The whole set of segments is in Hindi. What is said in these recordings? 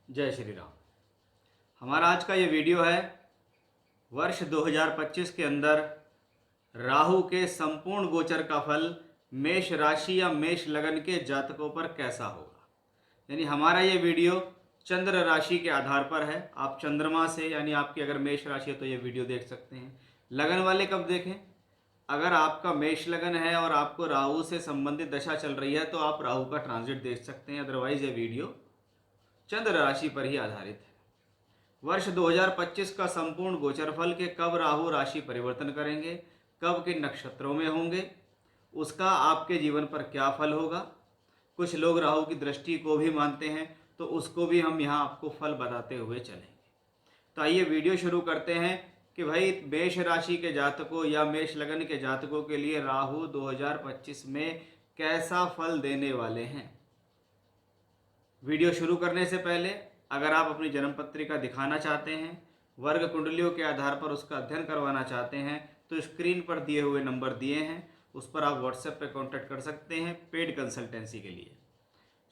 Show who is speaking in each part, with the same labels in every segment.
Speaker 1: जय श्री राम। हमारा आज का ये वीडियो है वर्ष 2025 के अंदर राहु के संपूर्ण गोचर का फल मेष राशि या मेष लगन के जातकों पर कैसा होगा। यानी हमारा ये वीडियो चंद्र राशि के आधार पर है। आप चंद्रमा से यानी आपकी अगर मेष राशि है तो ये वीडियो देख सकते हैं। लगन वाले कब देखें? अगर आपका मेष लगन है और आपको राहु से संबंधित दशा चल रही है तो आप राहु का ट्रांजिट देख सकते हैं। अदरवाइज ये वीडियो चंद्र राशि पर ही आधारित है। वर्ष 2025 का संपूर्ण गोचरफल के कब राहु राशि परिवर्तन करेंगे, कब किन नक्षत्रों में होंगे, उसका आपके जीवन पर क्या फल होगा। कुछ लोग राहु की दृष्टि को भी मानते हैं तो उसको भी हम यहाँ आपको फल बताते हुए चलेंगे। तो आइए वीडियो शुरू करते हैं कि भाई मेष राशि के जातकों या मेष लगन के जातकों के लिए राहु 2025 में कैसा फल देने वाले हैं। वीडियो शुरू करने से पहले अगर आप अपनी जन्म पत्रिका दिखाना चाहते हैं, वर्ग कुंडलियों के आधार पर उसका अध्ययन करवाना चाहते हैं तो स्क्रीन पर दिए हुए नंबर दिए हैं, उस पर आप व्हाट्सएप पे कांटेक्ट कर सकते हैं पेड कंसल्टेंसी के लिए।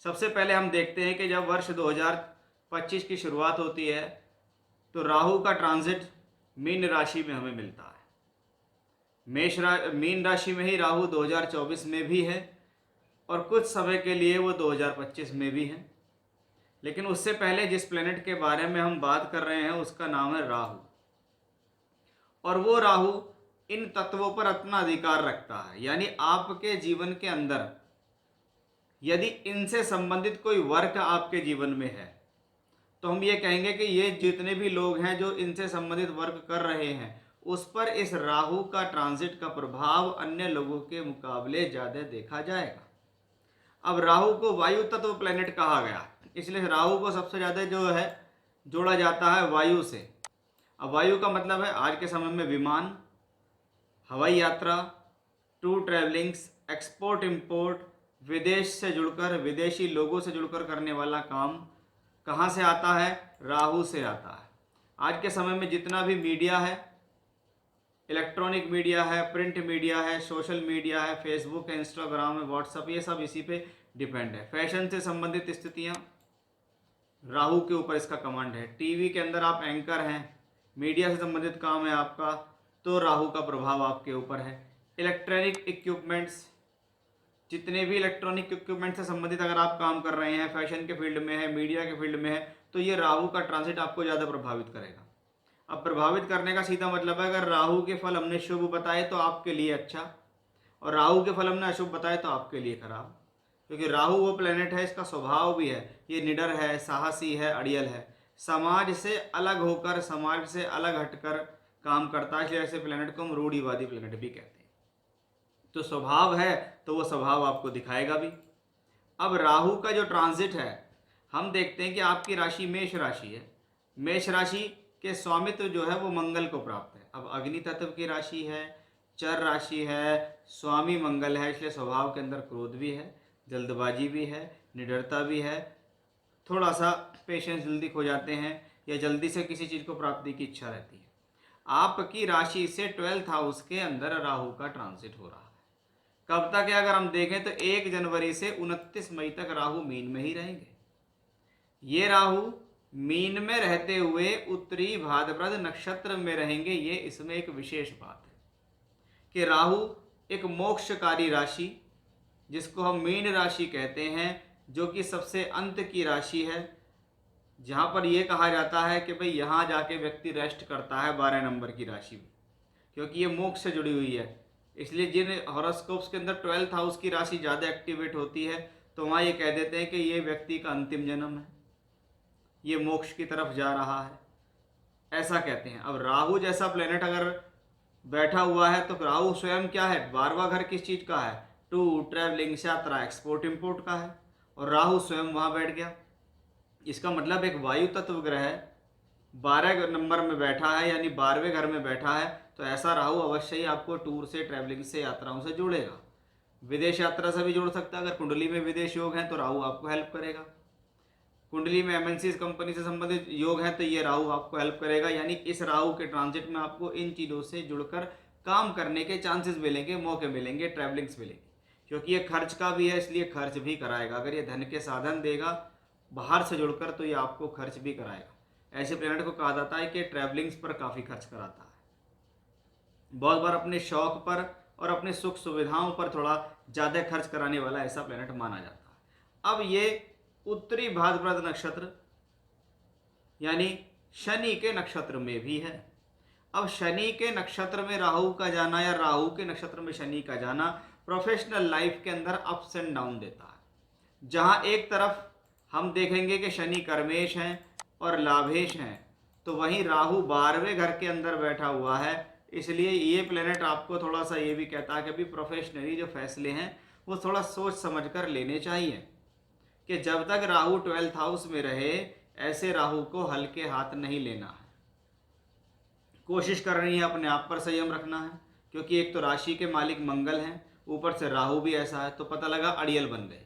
Speaker 1: सबसे पहले हम देखते हैं कि जब वर्ष 2025 की शुरुआत होती है तो राहु का ट्रांजिट मीन राशि में हमें मिलता है। मीन राशि में ही राहु 2024 में भी है और कुछ समय के लिए वो 2025 में भी है। लेकिन उससे पहले जिस प्लेनेट के बारे में हम बात कर रहे हैं उसका नाम है राहु, और वो राहु इन तत्वों पर अपना अधिकार रखता है। यानी आपके जीवन के अंदर यदि इनसे संबंधित कोई वर्क आपके जीवन में है तो हम ये कहेंगे कि ये जितने भी लोग हैं जो इनसे संबंधित वर्क कर रहे हैं उस पर इस राहु का ट्रांजिट का प्रभाव अन्य लोगों के मुकाबले ज़्यादा देखा जाएगा। अब राहु को वायु तत्व प्लेनेट कहा गया, इसलिए राहु को सबसे ज़्यादा जो है जोड़ा जाता है वायु से। अब वायु का मतलब है आज के समय में विमान, हवाई यात्रा, टूर ट्रैवलिंग्स, एक्सपोर्ट इंपोर्ट, विदेश से जुड़कर विदेशी लोगों से जुड़कर करने वाला काम कहाँ से आता है? राहु से आता है। आज के समय में जितना भी मीडिया है, इलेक्ट्रॉनिक मीडिया है, प्रिंट मीडिया है, सोशल मीडिया है, फेसबुक है, इंस्टाग्राम है, व्हाट्सअप, ये सब इसी पे डिपेंड है। फैशन से संबंधित स्थितियाँ राहु के ऊपर इसका कमांड है। टीवी के अंदर आप एंकर हैं, मीडिया से संबंधित काम है आपका तो राहु का प्रभाव आपके ऊपर है। इलेक्ट्रॉनिक इक्विपमेंट्स, जितने भी इलेक्ट्रॉनिक इक्विपमेंट से संबंधित अगर आप काम कर रहे हैं, फैशन के फील्ड में है, मीडिया के फील्ड में है, तो ये राहु का ट्रांजिट आपको ज़्यादा प्रभावित करेगा। अब प्रभावित करने का सीधा मतलब है अगर राहु के फल हमने शुभ बताए तो आपके लिए अच्छा, और राहु के फल हमने अशुभ बताए तो आपके लिए खराब। क्योंकि राहु वो प्लेनेट है, इसका स्वभाव भी है, ये निडर है, साहसी है, अड़ियल है, समाज से अलग होकर, समाज से अलग हटकर काम करता है, इसलिए ऐसे प्लेनेट को हम रूढ़िवादी प्लेनेट भी कहते हैं। तो स्वभाव है तो वो स्वभाव आपको दिखाएगा भी। अब राहु का जो ट्रांजिट है हम देखते हैं कि आपकी राशि मेष राशि है। मेष राशि के स्वामित्व जो है वो मंगल को प्राप्त है। अब अग्नि तत्व की राशि है, चर राशि है, स्वामी मंगल है, इसलिए स्वभाव के अंदर क्रोध भी है, जल्दबाजी भी है, निडरता भी है, थोड़ा सा पेशेंस जल्दी खो जाते हैं या जल्दी से किसी चीज़ को प्राप्ति की इच्छा रहती है। आपकी राशि से 12th हाउस के अंदर राहु का ट्रांजिट हो रहा है। कब तक है? अगर हम देखें तो 1 जनवरी से 29 मई तक राहु मीन में ही रहेंगे। ये राहु मीन में रहते हुए उत्तरी भाद्रपद नक्षत्र में रहेंगे। ये इसमें एक विशेष बात है कि राहु एक मोक्षकारी राशि, जिसको हम मीन राशि कहते हैं, जो कि सबसे अंत की राशि है, जहाँ पर यह कहा जाता है कि भाई यहाँ जाके व्यक्ति रेस्ट करता है 12 नंबर की राशि में, क्योंकि ये मोक्ष से जुड़ी हुई है। इसलिए जिन हॉरोस्कोप्स के अंदर 12th हाउस की राशि ज़्यादा एक्टिवेट होती है तो वहाँ ये कह देते हैं कि ये व्यक्ति का अंतिम जन्म है, ये मोक्ष की तरफ जा रहा है, ऐसा कहते हैं। अब राहु जैसा प्लेनेट अगर बैठा हुआ है तो राहु स्वयं क्या है? 12वां घर किस चीज़ का है? टूर ट्रैवलिंग, यात्रा, एक्सपोर्ट इंपोर्ट का है, और राहु स्वयं वहाँ बैठ गया। इसका मतलब एक वायु तत्व ग्रह 12 नंबर में बैठा है, यानी 12वें घर में बैठा है, तो ऐसा राहु अवश्य ही आपको टूर से, ट्रैवलिंग से, यात्राओं से जोड़ेगा। विदेश यात्रा से भी जोड़ सकता है। अगर कुंडली में विदेश योग हैं तो राहु आपको हेल्प करेगा। कुंडली में एमएनसी कंपनी से संबंधित योग है तो ये राहु आपको हेल्प करेगा। यानी इस राहु के ट्रांजिट में आपको इन चीज़ों से जुड़कर काम करने के चांसेस मिलेंगे, मौके मिलेंगे, ट्रैवलिंग्स मिलेंगे। क्योंकि ये खर्च का भी है, इसलिए खर्च भी कराएगा। अगर ये धन के साधन देगा, बाहर से जुड़कर, तो ये आपको खर्च भी कराएगा। ऐसे प्लेनेट को कहा जाता है कि ट्रैवलिंग्स पर काफ़ी खर्च कराता है, बहुत बार अपने शौक पर और अपने सुख सुविधाओं पर थोड़ा ज़्यादा खर्च कराने वाला ऐसा प्लेनेट माना जाता है। अब ये उत्तरी भाद्रपद नक्षत्र यानी शनि के नक्षत्र में भी है। अब शनि के नक्षत्र में राहु का जाना या राहु के नक्षत्र में शनि का जाना प्रोफेशनल लाइफ के अंदर अप्स एंड डाउन देता है। जहां एक तरफ हम देखेंगे कि शनि कर्मेश हैं और लाभेश हैं, तो वहीं राहु 12वें घर के अंदर बैठा हुआ है। इसलिए ये प्लेनेट आपको थोड़ा सा ये भी कहता है कि अभी प्रोफेशनली जो फैसले हैं वो थोड़ा सोच समझ कर लेने चाहिए, कि जब तक राहु 12th हाउस में रहे ऐसे राहु को हल्के हाथ नहीं लेना है। कोशिश करनी है अपने आप पर संयम रखना है, क्योंकि एक तो राशि के मालिक मंगल हैं, ऊपर से राहु भी ऐसा है, तो पता लगा अड़ियल बन गए,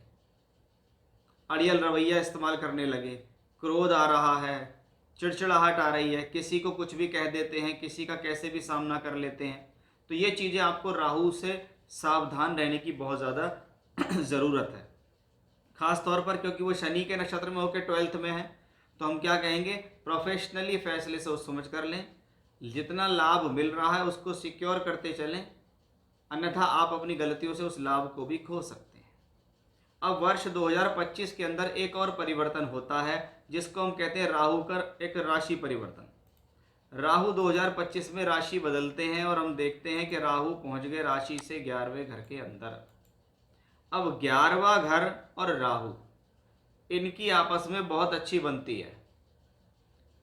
Speaker 1: अड़ियल रवैया इस्तेमाल करने लगे, क्रोध आ रहा है, चिड़चिड़ाहट आ रही है, किसी को कुछ भी कह देते हैं, किसी का कैसे भी सामना कर लेते हैं। तो ये चीज़ें आपको राहु से सावधान रहने की बहुत ज़्यादा ज़रूरत है, खास तौर पर क्योंकि वो शनि के नक्षत्र में होकर 12th में है। तो हम क्या कहेंगे, प्रोफेशनली फैसले सोच समझ कर लें, जितना लाभ मिल रहा है उसको सिक्योर करते चलें, अन्यथा आप अपनी गलतियों से उस लाभ को भी खो सकते हैं। अब वर्ष 2025 के अंदर एक और परिवर्तन होता है जिसको हम कहते हैं राहु का एक राशि परिवर्तन। राहु 2025 में राशि बदलते हैं और हम देखते हैं कि राहु पहुंच गए राशि से 11वें घर के अंदर। अब 11वां घर और राहु, इनकी आपस में बहुत अच्छी बनती है।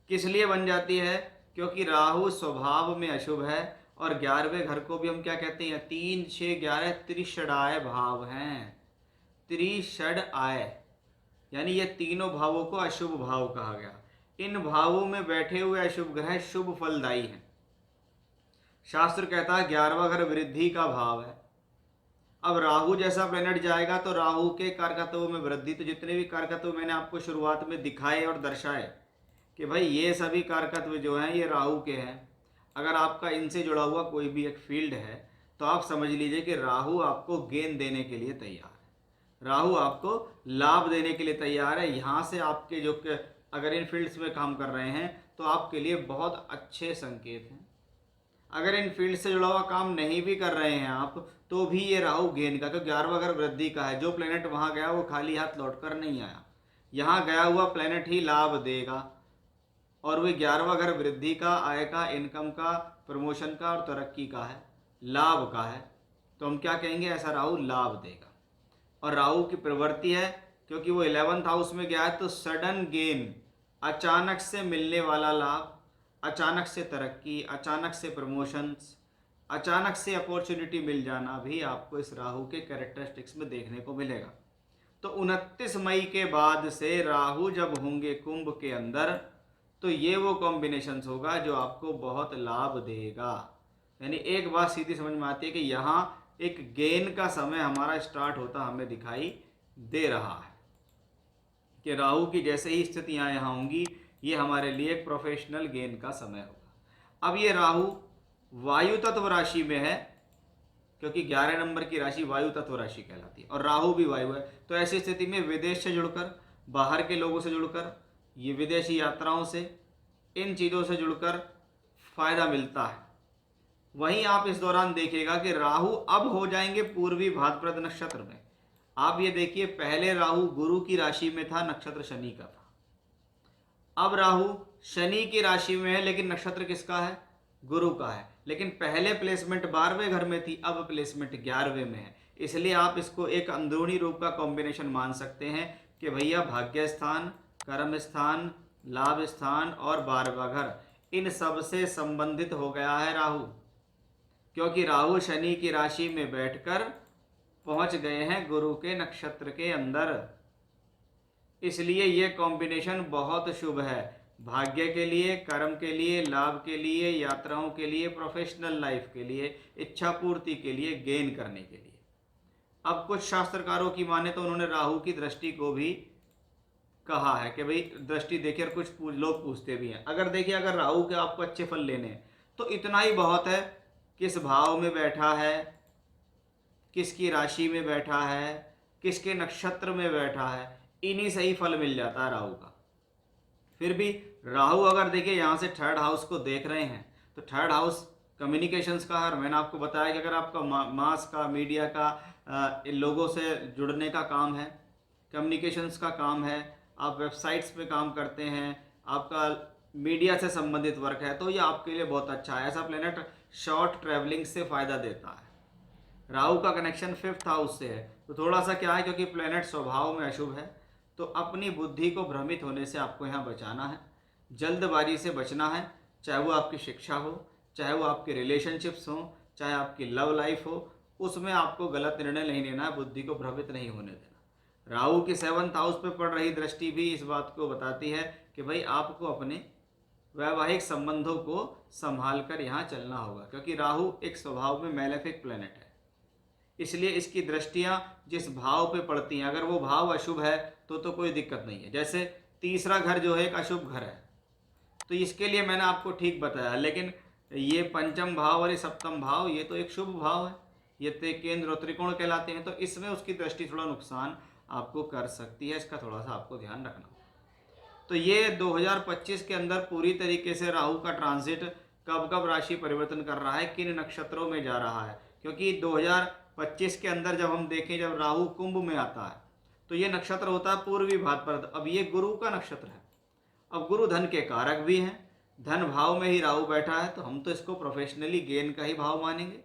Speaker 1: किस लिए बन जाती है, क्योंकि राहु स्वभाव में अशुभ है और 11वें घर को भी हम क्या कहते हैं, 3, 6, 11 त्रिषडाय भाव हैं। त्रिषड आय यानी ये तीनों भावों को अशुभ भाव कहा गया। इन भावों में बैठे हुए अशुभ ग्रह शुभ फलदायी हैं। शास्त्र कहता है 11वां घर वृद्धि का भाव है। अब राहु जैसा प्लेनेट जाएगा तो राहु के कारकत्वों में वृद्धि, तो जितने भी कारकत्व मैंने आपको शुरुआत में दिखाए और दर्शाए कि भाई ये सभी कारकत्व जो हैं ये राहु के हैं। अगर आपका इनसे जुड़ा हुआ कोई भी एक फील्ड है तो आप समझ लीजिए कि राहु आपको गेन देने के लिए तैयार है, राहु आपको लाभ देने के लिए तैयार है। यहाँ से आपके जो अगर इन फील्ड्स में काम कर रहे हैं तो आपके लिए बहुत अच्छे संकेत हैं। अगर इन फील्ड से जुड़ा हुआ काम नहीं भी कर रहे हैं आप, तो भी ये राहु गेन का, क्योंकि 11वां घर वृद्धि का है। जो प्लेनेट वहाँ गया वो खाली हाथ लौट कर नहीं आया, यहाँ गया हुआ प्लेनेट ही लाभ देगा। और वह 11वां घर वृद्धि का, आय का, इनकम का, प्रमोशन का और तरक्की का है, लाभ का है। तो हम क्या कहेंगे, ऐसा राहु लाभ देगा। और राहु की प्रवृत्ति है क्योंकि वो 11th हाउस में गया है, तो सडन गेन, अचानक से मिलने वाला लाभ, अचानक से तरक्की, अचानक से प्रमोशंस, अचानक से अपॉर्चुनिटी मिल जाना भी आपको इस राहु के कैरेक्टरिस्टिक्स में देखने को मिलेगा। तो 29 मई के बाद से राहु जब होंगे कुंभ के अंदर, तो ये वो कॉम्बिनेशंस होगा जो आपको बहुत लाभ देगा। यानी एक बात सीधी समझ में आती है कि यहाँ एक गेन का समय हमारा स्टार्ट होता हमें दिखाई दे रहा है, कि राहु की जैसे ही स्थितियाँ यहाँ होंगी ये हमारे लिए एक प्रोफेशनल गेन का समय होगा। अब ये राहु वायु तत्व राशि में है, क्योंकि 11 नंबर की राशि वायु तत्व राशि कहलाती है और राहु भी वायु है। तो ऐसी स्थिति में विदेश से जुड़कर, बाहर के लोगों से जुड़कर, ये विदेशी यात्राओं से, इन चीज़ों से जुड़कर फायदा मिलता है। वहीं आप इस दौरान देखिएगा कि राहु अब हो जाएंगे पूर्वी भाद्रपद नक्षत्र में। आप ये देखिए, पहले राहु गुरु की राशि में था, नक्षत्र शनि का था। अब राहु शनि की राशि में है, लेकिन नक्षत्र किसका है, गुरु का है। लेकिन पहले प्लेसमेंट 12वें घर में थी, अब प्लेसमेंट 11वें में है। इसलिए आप इसको एक अंदरूनी रूप का कॉम्बिनेशन मान सकते हैं कि भैया भाग्य स्थान, कर्म स्थान, लाभ स्थान और 12वां घर, इन सब से संबंधित हो गया है राहु, क्योंकि राहु शनि की राशि में बैठकर पहुंच गए हैं गुरु के नक्षत्र के अंदर। इसलिए ये कॉम्बिनेशन बहुत शुभ है, भाग्य के लिए, कर्म के लिए, लाभ के लिए, यात्राओं के लिए, प्रोफेशनल लाइफ के लिए, इच्छा पूर्ति के लिए, गेन करने के लिए। अब कुछ शास्त्रकारों की माने तो उन्होंने राहु की दृष्टि को भी कहा है कि भाई दृष्टि देखिए, और कुछ लोग पूछते भी हैं। अगर देखिए, अगर राहु के आपको अच्छे फल लेने हैं तो इतना ही बहुत है, किस भाव में बैठा है, किसकी राशि में बैठा है, किसके नक्षत्र में बैठा है, इन्हीं से ही फल मिल जाता है राहु का। फिर भी राहु अगर देखिए यहाँ से थर्ड हाउस को देख रहे हैं तो थर्ड हाउस कम्युनिकेशंस का है। और मैंने आपको बताया कि अगर आपका मास का, मीडिया का, इन लोगों से जुड़ने का काम है, कम्युनिकेशंस का काम है, आप वेबसाइट्स पे काम करते हैं, आपका मीडिया से संबंधित वर्क है, तो ये आपके लिए बहुत अच्छा है। ऐसा प्लेनेट शॉर्ट ट्रैवलिंग से फ़ायदा देता है। राहु का कनेक्शन फिफ्थ हाउस से है, तो थोड़ा सा क्या है, क्योंकि प्लेनेट स्वभाव में अशुभ है, तो अपनी बुद्धि को भ्रमित होने से आपको यहाँ बचाना है, जल्दबाजी से बचना है। चाहे वो आपकी शिक्षा हो, चाहे वो आपके रिलेशनशिप्स हों, चाहे आपकी लव लाइफ हो, उसमें आपको गलत निर्णय नहीं लेना है, बुद्धि को भ्रमित नहीं होने देना। राहु की सेवंथ हाउस पे पड़ रही दृष्टि भी इस बात को बताती है कि भाई आपको अपने वैवाहिक संबंधों को संभाल कर यहाँ चलना होगा, क्योंकि राहु एक स्वभाव में मैलेफिक प्लेनेट है। इसलिए इसकी दृष्टियाँ जिस भाव पे पड़ती हैं, अगर वो भाव अशुभ है तो कोई दिक्कत नहीं है। जैसे तीसरा घर जो है एक अशुभ घर है, तो इसके लिए मैंने आपको ठीक बताया, लेकिन ये पंचम भाव और ये सप्तम भाव ये तो एक शुभ भाव है, ये तो केंद्र और त्रिकोण कहलाते हैं, तो इसमें उसकी दृष्टि थोड़ा नुकसान आपको कर सकती है, इसका थोड़ा सा आपको ध्यान रखना। तो ये 2025 के अंदर पूरी तरीके से राहु का ट्रांजिट कब कब राशि परिवर्तन कर रहा है, किन नक्षत्रों में जा रहा है, क्योंकि 2025 के अंदर जब हम देखें, जब राहु कुंभ में आता है तो ये नक्षत्र होता है पूर्वी भाद्रपद। अब ये गुरु का नक्षत्र है, अब गुरु धन के कारक भी हैं, धन भाव में ही राहु बैठा है, तो हम तो इसको प्रोफेशनली गेन का ही भाव मानेंगे,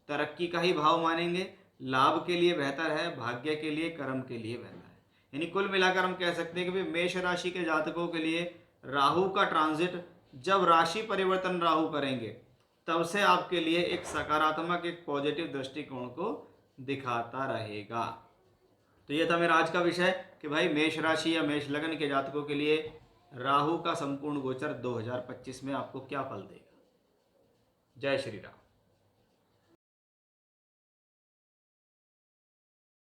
Speaker 1: तरक्की का ही भाव मानेंगे, लाभ के लिए बेहतर है, भाग्य के लिए, कर्म के लिए बेहतर है। यानी कुल मिलाकर हम कह सकते हैं कि मेष राशि के जातकों के लिए राहु का ट्रांजिट जब राशि परिवर्तन राहु करेंगे तब से आपके लिए एक सकारात्मक, एक पॉजिटिव दृष्टिकोण को दिखाता रहेगा। तो ये था मेरा आज का विषय कि भाई मेष राशि या मेष लग्न के जातकों के लिए राहु का संपूर्ण गोचर 2025 में आपको क्या फल देगा। जय श्री राम।